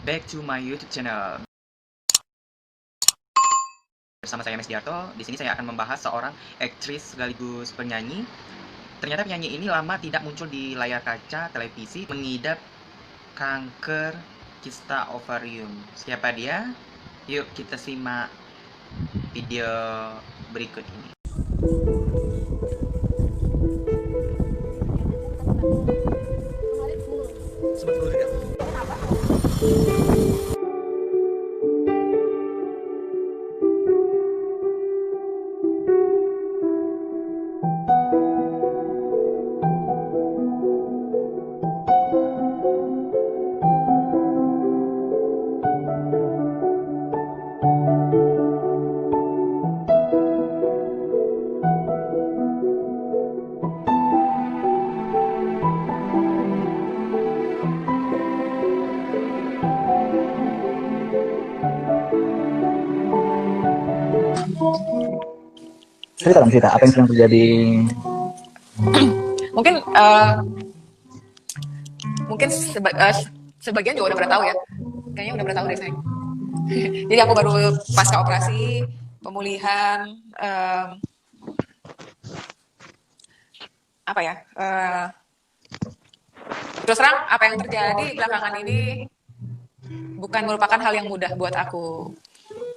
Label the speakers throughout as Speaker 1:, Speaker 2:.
Speaker 1: back to my YouTube channel. Bersama saya Mas Diarto. Di sini saya akan membahas seorang aktris sekaligus penyanyi. Ternyata penyanyi ini lama tidak muncul di layar kaca televisi, mengidap kanker kista ovarium. Siapa dia? Yuk kita simak video berikut ini.
Speaker 2: Cerita dong, cerita apa yang sedang terjadi.
Speaker 3: Mungkin sebagian juga udah pernah tahu ya, kayaknya udah pernah tahu deh saya. Jadi aku baru pasca operasi pemulihan, apa ya, terus terang apa yang terjadi belakangan ini bukan merupakan hal yang mudah buat aku,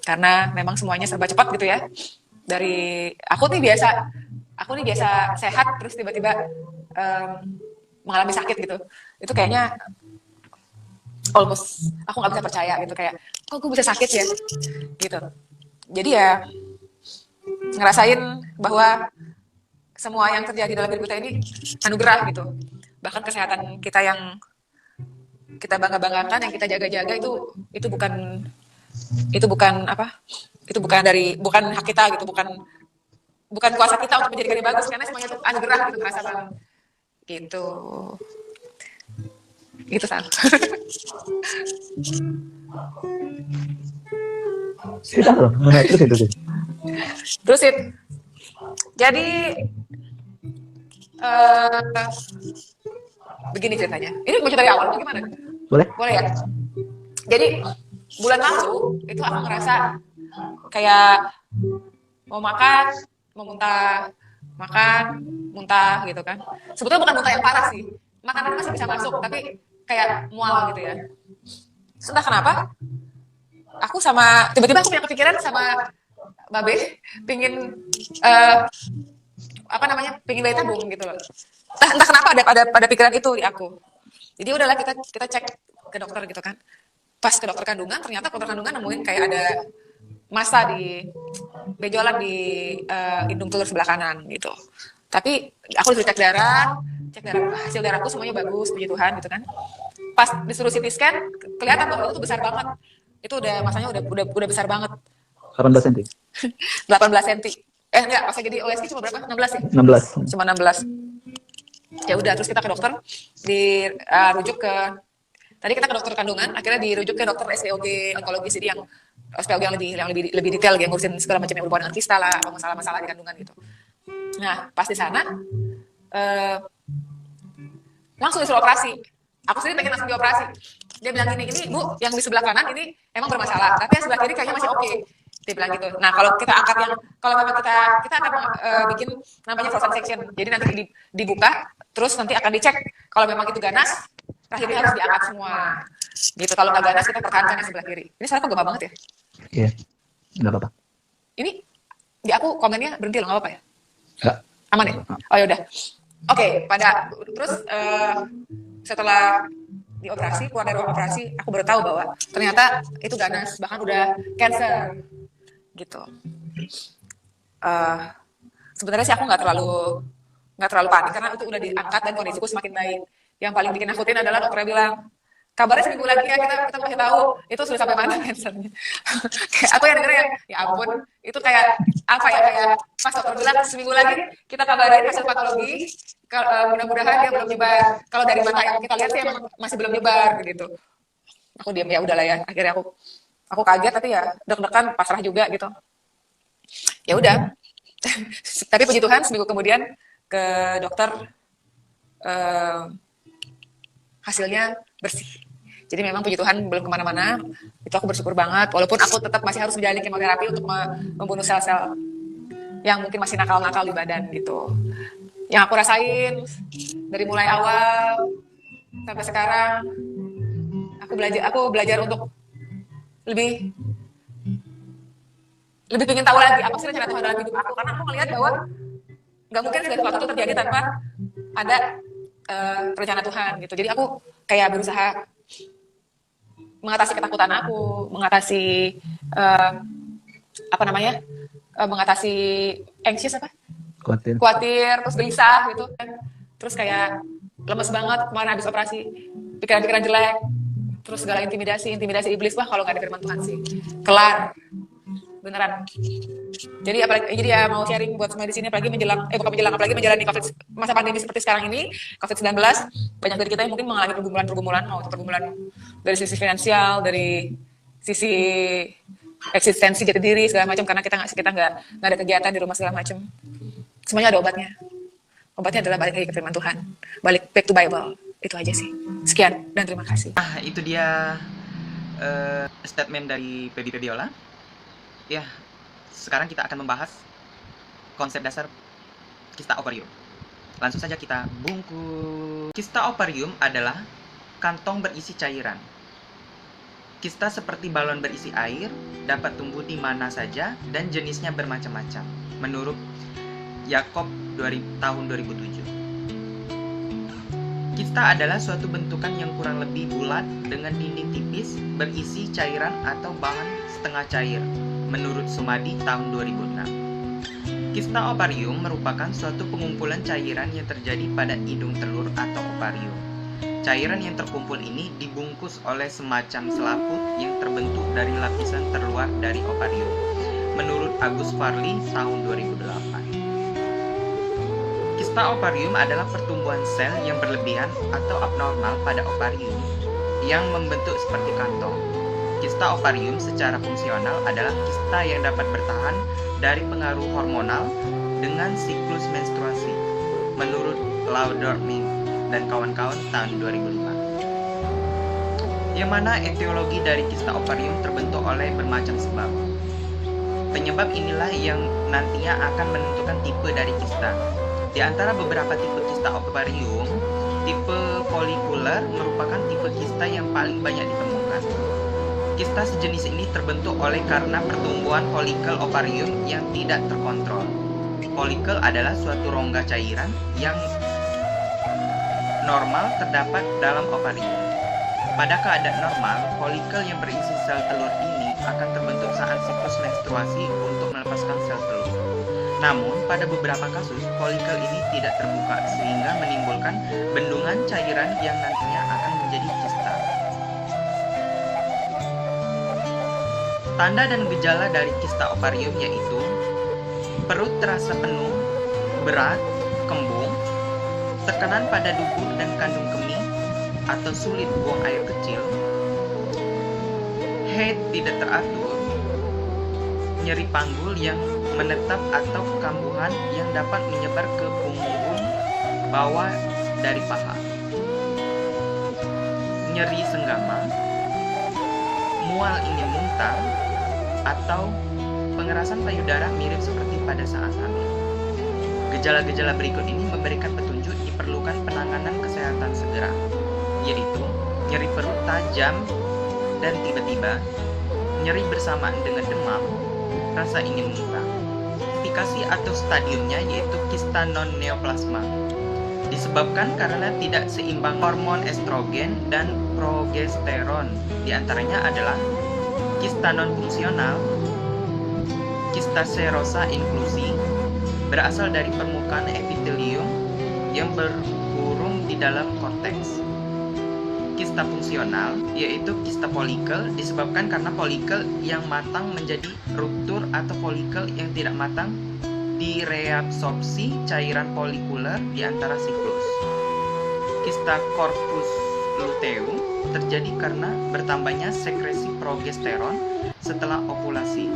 Speaker 3: karena memang semuanya serba cepat gitu ya. Dari aku nih biasa sehat, terus tiba-tiba mengalami sakit gitu. Itu kayaknya almost aku nggak bisa percaya gitu, kayak kok gue bisa sakit ya gitu. Jadi ya ngerasain bahwa semua yang terjadi dalam hidup kita ini anugerah gitu. Bahkan kesehatan kita yang kita bangga-banggakan, yang kita jaga-jaga itu bukan apa? Itu bukan hak kita gitu, bukan kuasa kita untuk menjadikan yang bagus, karena semuanya itu anugerah gitu, merasa banget gitu. Gitu Sal.
Speaker 2: Cerita dong. Terus.
Speaker 3: Terus jadi begini ceritanya. Ini mau cerita dari awal atau gimana?
Speaker 2: Boleh?
Speaker 3: Boleh ya. Jadi bulan lalu itu aku ngerasa kayak mau makan, mau muntah, makan, muntah gitu kan. Sebetulnya bukan muntah yang parah sih. Makanan masih bisa masuk, tapi kayak mual gitu ya. Entah kenapa, tiba-tiba aku punya kepikiran sama Babe, pingin pingin bayi tabung gitu loh. Entah kenapa ada pikiran itu di aku. Jadi udahlah kita cek ke dokter gitu kan. Pas ke dokter kandungan, ternyata dokter kandungan nemuin kayak ada massa di benjolan di indung telur sebelah kanan gitu. Tapi aku disuruh cek darah, hasil darahku semuanya bagus, puji Tuhan gitu kan. Pas disuruh CT scan, kelihatan bahwa itu besar banget. Itu masanya udah besar banget.
Speaker 2: 18 cm.
Speaker 3: 18 cm. Enggak, pas jadi OSG cuma berapa? 16 ya?
Speaker 2: 16.
Speaker 3: Cuma 16. Ya udah, terus kita ke dokter, dirujuk ke tadi kita ke dokter kandungan, akhirnya dirujuk ke dokter SPOG onkologis, jadi yang SPOG yang lebih detail, yang ngurusin segala macam yang berhubungan dengan kista lah, atau masalah-masalah di kandungan gitu. Nah, pas di sana langsung disuruh operasi. Aku sendiri pengen langsung dioperasi. Dia bilang gini, Bu, yang di sebelah kanan ini emang bermasalah, tapi yang sebelah kiri kayaknya masih oke. Dia bilang gitu. Nah, kalau kita angkat kalau memang kita akan bikin namanya frozen section. Jadi nanti dibuka, terus nanti akan dicek kalau memang itu ganas, rahimnya harus diangkat semua. Gitu. Kalau nggak ganas, kita pertahankan yang sebelah kiri. Ini saya kok gempa banget ya?
Speaker 2: Iya, nggak apa-apa.
Speaker 3: Ini di aku komennya berhenti loh, nggak apa-apa ya?
Speaker 2: Nggak.
Speaker 3: Aman ya? Oh ya udah. Oke, terus setelah dioperasi, keluar dari ruang operasi, aku baru tahu bahwa ternyata itu ganas, bahkan udah cancer gitu. Sebenarnya sih aku nggak terlalu panik, karena itu udah diangkat dan kondisiku semakin baik. Yang paling bikin nakutin adalah dokternya bilang, kabarnya seminggu lagi ya kita masih tahu itu sudah sampai mana cancernya. Aku yang dengernya ya ampun, itu kayak apa ya, kayak pas dokter bilang seminggu lagi kita kabarin hasil patologi, mudah-mudahan dia belum nyebar. Kalau dari mata yang kita lihat sih emang masih belum nyebar gitu. Aku diam, ya udahlah ya. Akhirnya aku kaget, tapi ya deg-degan, pasrah juga gitu. Ya udah. Tapi puji Tuhan seminggu kemudian ke dokter, hasilnya bersih. Jadi memang puji Tuhan belum kemana-mana. Itu aku bersyukur banget. Walaupun aku tetap masih harus menjalani kemoterapi untuk membunuh sel-sel yang mungkin masih nakal-nakal di badan gitu. Yang aku rasain dari mulai awal sampai sekarang, aku belajar untuk lebih pengen tahu lagi apa sih rencana Tuhan dalam hidup aku, karena aku melihat bahwa nggak mungkin segala sesuatu itu terjadi tanpa ada rencana Tuhan gitu. Jadi aku kayak berusaha mengatasi ketakutan aku, mengatasi mengatasi anxious khawatir, terus gelisah gitu kan, terus kayak lemes banget kemarin habis operasi, pikiran-pikiran jelek, terus segala intimidasi iblis. Wah, kalau nggak ada firman Tuhan sih kelar beneran. Jadi ya mau sharing buat semua di sini, apalagi menjalani masa pandemi seperti sekarang ini, COVID-19. Banyak dari kita yang mungkin mengalami pergumulan, mau itu pergumulan dari sisi finansial, dari sisi eksistensi jati diri segala macam, karena kita nggak ada kegiatan di rumah segala macam. Semuanya ada obatnya. Obatnya adalah balik lagi ke firman Tuhan, balik back to Bible. Itu aja sih. Sekian dan terima kasih.
Speaker 1: Itu dia statement dari Pebi Pebiola. Ya, sekarang kita akan membahas konsep dasar kista ovarium. Langsung saja kita bungkus. Kista ovarium adalah kantong berisi cairan. Kista seperti balon berisi air, dapat tumbuh di mana saja dan jenisnya bermacam-macam. Menurut Yakob tahun 2007. Kista adalah suatu bentukan yang kurang lebih bulat dengan dinding tipis berisi cairan atau bahan setengah cair. Menurut Sumadi tahun 2006. Kista ovarium merupakan suatu pengumpulan cairan yang terjadi pada indung telur atau ovarium. Cairan yang terkumpul ini dibungkus oleh semacam selaput yang terbentuk dari lapisan terluar dari ovarium. Menurut Agus Farley tahun 2008. Kista ovarium adalah pertumbuhan sel yang berlebihan atau abnormal pada ovarium yang membentuk seperti kantong. Kista ovarium secara fungsional adalah kista yang dapat bertahan dari pengaruh hormonal dengan siklus menstruasi, menurut Lauderdale dan kawan-kawan tahun 2005. Yang mana etiologi dari kista ovarium terbentuk oleh bermacam sebab. Penyebab inilah yang nantinya akan menentukan tipe dari kista. Di antara beberapa tipe kista ovarium, tipe folikuler merupakan tipe kista yang paling banyak ditemukan. Kista sejenis ini terbentuk karena pertumbuhan folikel ovarium yang tidak terkontrol. Folikel adalah suatu rongga cairan yang normal terdapat dalam ovarium. Pada keadaan normal, folikel yang berisi sel telur ini akan terbentuk saat siklus menstruasi untuk melepaskan sel telur. Namun, pada beberapa kasus, folikel ini tidak terbuka sehingga menimbulkan bendungan cairan yang nantinya akan menjadi kista. Tanda dan gejala dari kista ovarium yaitu perut terasa penuh, berat, kembung, tekanan pada dubur dan kandung kemih atau sulit buang air kecil, haid tidak teratur, nyeri panggul yang menetap atau kekambuhan yang dapat menyebar ke punggung bawah dari paha, nyeri senggama, mual ingin muntah, atau pengerasan payudara mirip seperti pada saat hamil. Gejala-gejala berikut ini memberikan petunjuk diperlukan penanganan kesehatan segera, yaitu nyeri perut tajam dan tiba-tiba, nyeri bersamaan dengan demam, rasa ingin muntah. Indikasi atau stadiumnya yaitu kista non-neoplasma. Disebabkan karena tidak seimbang hormon estrogen dan progesteron. Di antaranya adalah kista non-fungsional, kista serosa inklusi, berasal dari permukaan epitelium yang berkurung di dalam korteks. Kista fungsional, yaitu kista folikel, disebabkan karena folikel yang matang menjadi ruptur atau folikel yang tidak matang direabsorpsi cairan folikuler di antara siklus. Kista corpus luteum terjadi karena bertambahnya sekresi progesteron setelah ovulasi.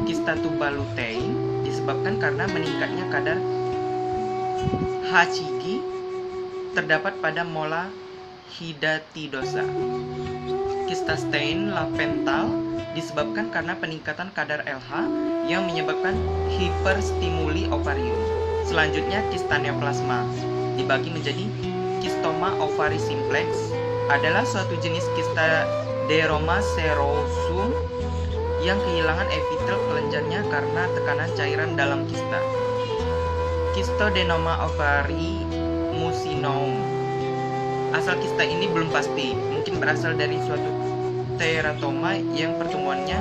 Speaker 1: Kista tubalutein disebabkan karena meningkatnya kadar Hcg terdapat pada mola hidatidosa. Kista stain lavental disebabkan karena peningkatan kadar LH yang menyebabkan hiperstimuli ovarium. Selanjutnya kista neoplasma dibagi menjadi kistoma ovari simplex, adalah suatu jenis kista deroma serosum yang kehilangan epitel kelenjarnya karena tekanan cairan dalam kista. Kistodenoma ovari mucinum. Asal kista ini belum pasti, mungkin berasal dari suatu teratoma yang pertemuannya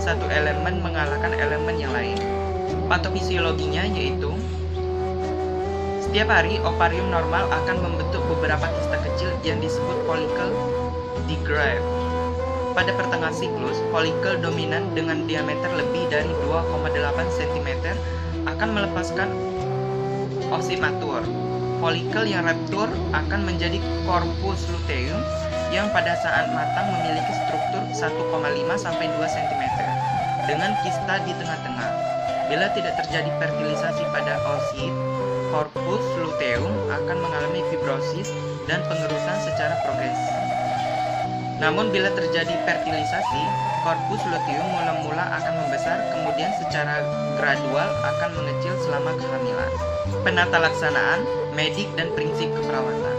Speaker 1: satu elemen mengalahkan elemen yang lain. Patofisiologinya yaitu setiap hari ovarium normal akan membentuk beberapa kista kecil yang disebut follicle degrade. Pada pertengahan siklus, follicle dominan dengan diameter lebih dari 2,8 cm akan melepaskan oosit matur. Follicle yang raptur akan menjadi corpus luteum yang pada saat matang memiliki struktur 1,5 sampai 2 cm dengan kista di tengah-tengah. Bila tidak terjadi fertilisasi pada oosit, corpus luteum akan mengalami fibrosis dan pengerusan secara progresif. Namun bila terjadi fertilisasi, corpus luteum mula-mula akan membesar, kemudian secara gradual akan mengecil selama kehamilan. Penata laksanaan, medik dan prinsip keperawatan.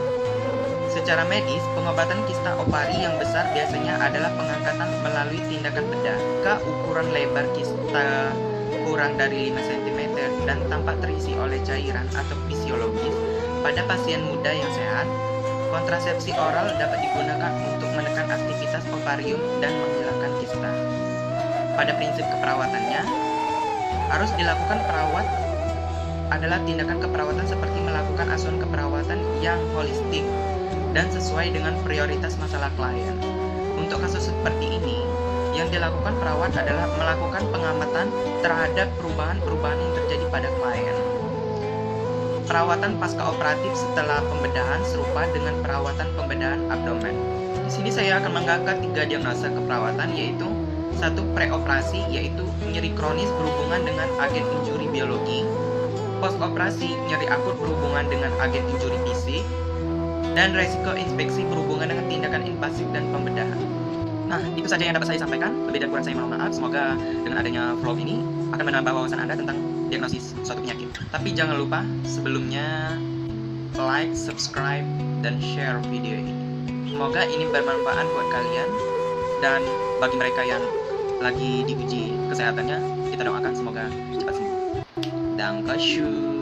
Speaker 1: Secara medis, pengobatan kista ovari yang besar biasanya adalah pengangkatan melalui tindakan bedah. Jika ukuran lebar kista kurang dari 5 cm dan tampak terisi oleh cairan atau fisiologis, pada pasien muda yang sehat, kontrasepsi oral dapat digunakan untuk menekan aktivitas ovarium dan menghilangkan kista. Pada prinsip keperawatannya, harus dilakukan perawat adalah tindakan keperawatan seperti melakukan asuhan keperawatan yang holistik dan sesuai dengan prioritas masalah klien. Untuk kasus seperti ini, yang dilakukan perawat adalah melakukan pengamatan terhadap perubahan-perubahan yang terjadi pada klien. Perawatan pasca operatif setelah pembedahan serupa dengan perawatan pembedahan abdomen. Di sini saya akan mengangkat 3 diagnosa keperawatan, yaitu 1. Preoperasi, yaitu nyeri kronis berhubungan dengan agen injuri biologi. Post operasi, nyeri akut berhubungan dengan agen injuri fisik. Dan resiko inspeksi berhubungan dengan tindakan invasif dan pembedahan. Nah, itu saja yang dapat saya sampaikan. Lebih dan kurang saya mohon maaf. Semoga dengan adanya vlog ini akan menambah wawasan Anda tentang diagnosis suatu penyakit. Tapi jangan lupa sebelumnya like, subscribe, dan share video ini. Semoga ini bermanfaat buat kalian. Dan bagi mereka yang lagi diuji kesehatannya, kita doakan semoga cepat sembuh. Dankeschön.